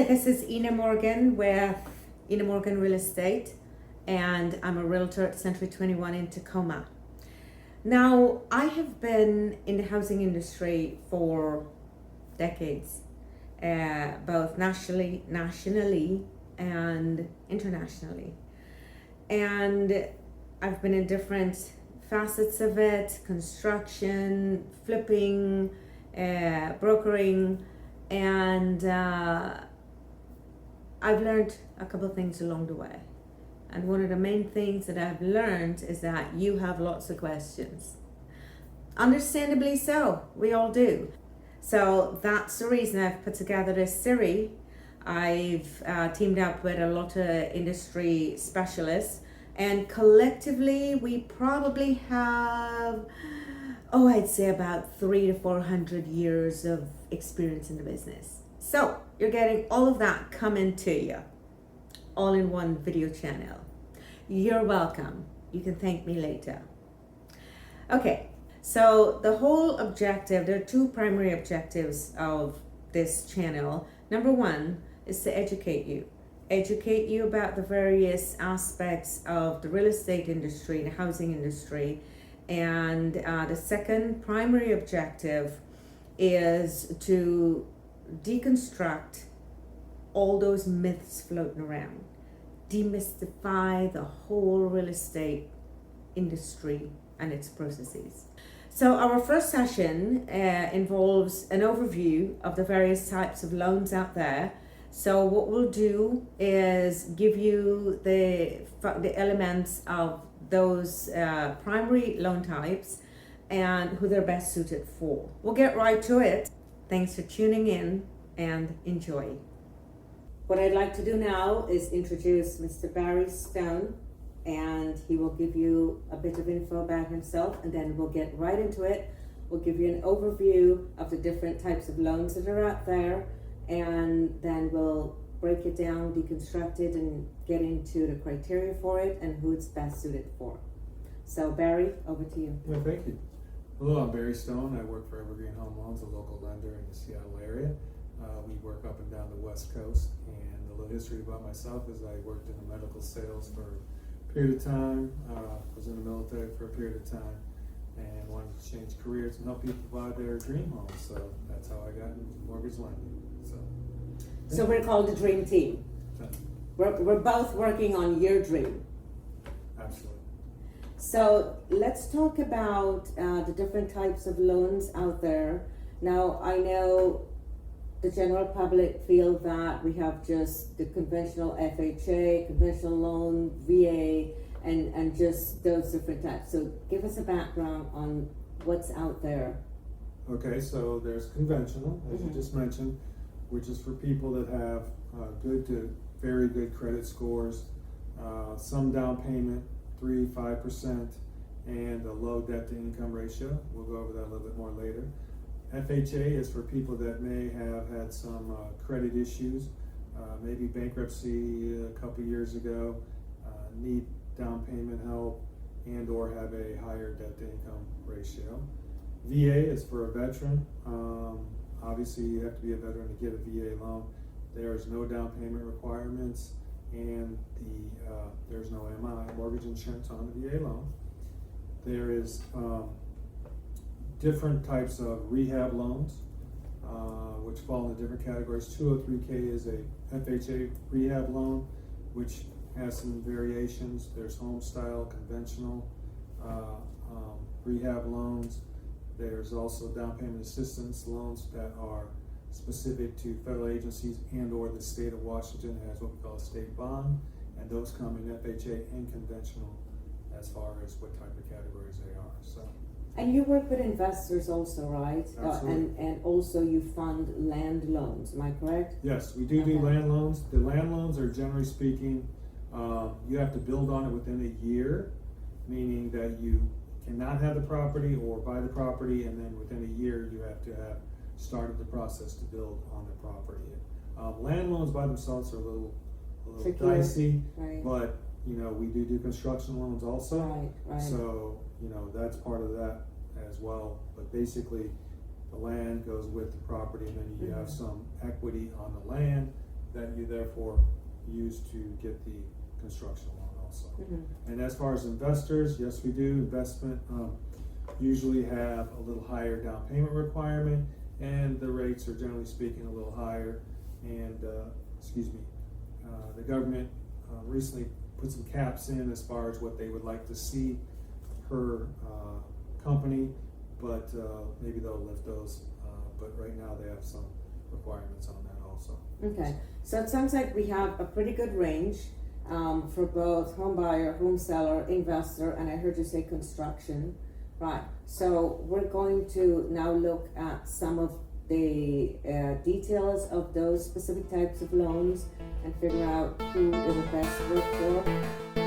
Hi, this is Enna Morgan with Enna Morgan Real Estate, and I'm a realtor at Century 21 in Tacoma. Now, I have been in the housing industry for decades, both nationally and internationally. And I've been in different facets of it: construction, flipping, brokering, and I've learned a couple of things along the way. And one of the main things that I've learned is that you have lots of questions. Understandably so, we all do. So that's the reason I've put together this series. I've teamed up with a lot of industry specialists, and collectively we probably have, I'd say about 300 to 400 years of experience in the business. So you're getting all of that coming to you, all in one video channel. You're welcome. You can thank me later. Okay, so the whole objective, there are two primary objectives of this channel. Number one is to educate you about the various aspects of the real estate industry, the housing industry. And the second primary objective is to deconstruct all those myths floating around, demystify the whole real estate industry and its processes. So our first session involves an overview of the various types of loans out there. So what we'll do is give you the elements of those primary loan types and who they're best suited for. We'll get right to it. Thanks for tuning in and enjoy. What I'd like to do now is introduce Mr. Barry Stone, and he will give you a bit of info about himself, and then we'll get right into it. We'll give you an overview of the different types of loans that are out there, and then we'll break it down, deconstruct it, and get into the criteria for it and who it's best suited for. So Barry, over to you. Yeah, thank you. Hello, I'm Barry Stone. I work for Evergreen Home Loans, a local lender in the Seattle area. We work up and down the West Coast, and a little history about myself is I worked in the medical sales for a period of time, was in the military for a period of time, and wanted to change careers and help people buy their dream homes. So that's how I got into mortgage lending. So we're called the Dream Team. We're both working on your dream. Absolutely. So let's talk about the different types of loans out there. Now, I know the general public feel that we have just the conventional FHA, conventional loan, VA, and just those different types. So give us a background on what's out there. Okay, so there's conventional, as you just mentioned, which is for people that have good to very good credit scores, some down payment, 3-5%, and a low debt to income ratio. We'll go over that a little bit more later. FHA is for people that may have had some credit issues, maybe bankruptcy a couple years ago, need down payment help, and or have a higher debt to income ratio. VA is for a veteran. Obviously, you have to be a veteran to get a VA loan. There's no down payment requirements, and there's no MI, mortgage insurance on the VA loan. There is different types of rehab loans, which fall into different categories. 203K is a FHA rehab loan, which has some variations. There's home style, conventional rehab loans. There's also down payment assistance loans that are specific to federal agencies and or the state of Washington has what we call a state bond, and those come in FHA and conventional as far as what type of categories they are. So. And you work with investors also, right? Absolutely. And also you fund land loans, am I correct? Yes, we do land loans. The land loans are generally speaking, you have to build on it within a year, meaning that you cannot have the property or buy the property, and then within a year you have to have started the process to build on the property. Land loans by themselves are a little dicey, right. But we do construction loans also. Right. So that's part of that as well. But basically, the land goes with the property, and then you have some equity on the land, that you therefore use to get the construction loan also. And as far as investors, yes, we do. Investment usually have a little higher down payment requirement, and the rates are generally speaking a little higher. And the government recently put some caps in as far as what they would like to see per company, but maybe they'll lift those. But right now they have some requirements on that also. Okay, so it sounds like we have a pretty good range for both home buyer, home seller, investor, and I heard you say construction. Right, so we're going to now look at some of the details of those specific types of loans and figure out who is the best fit for.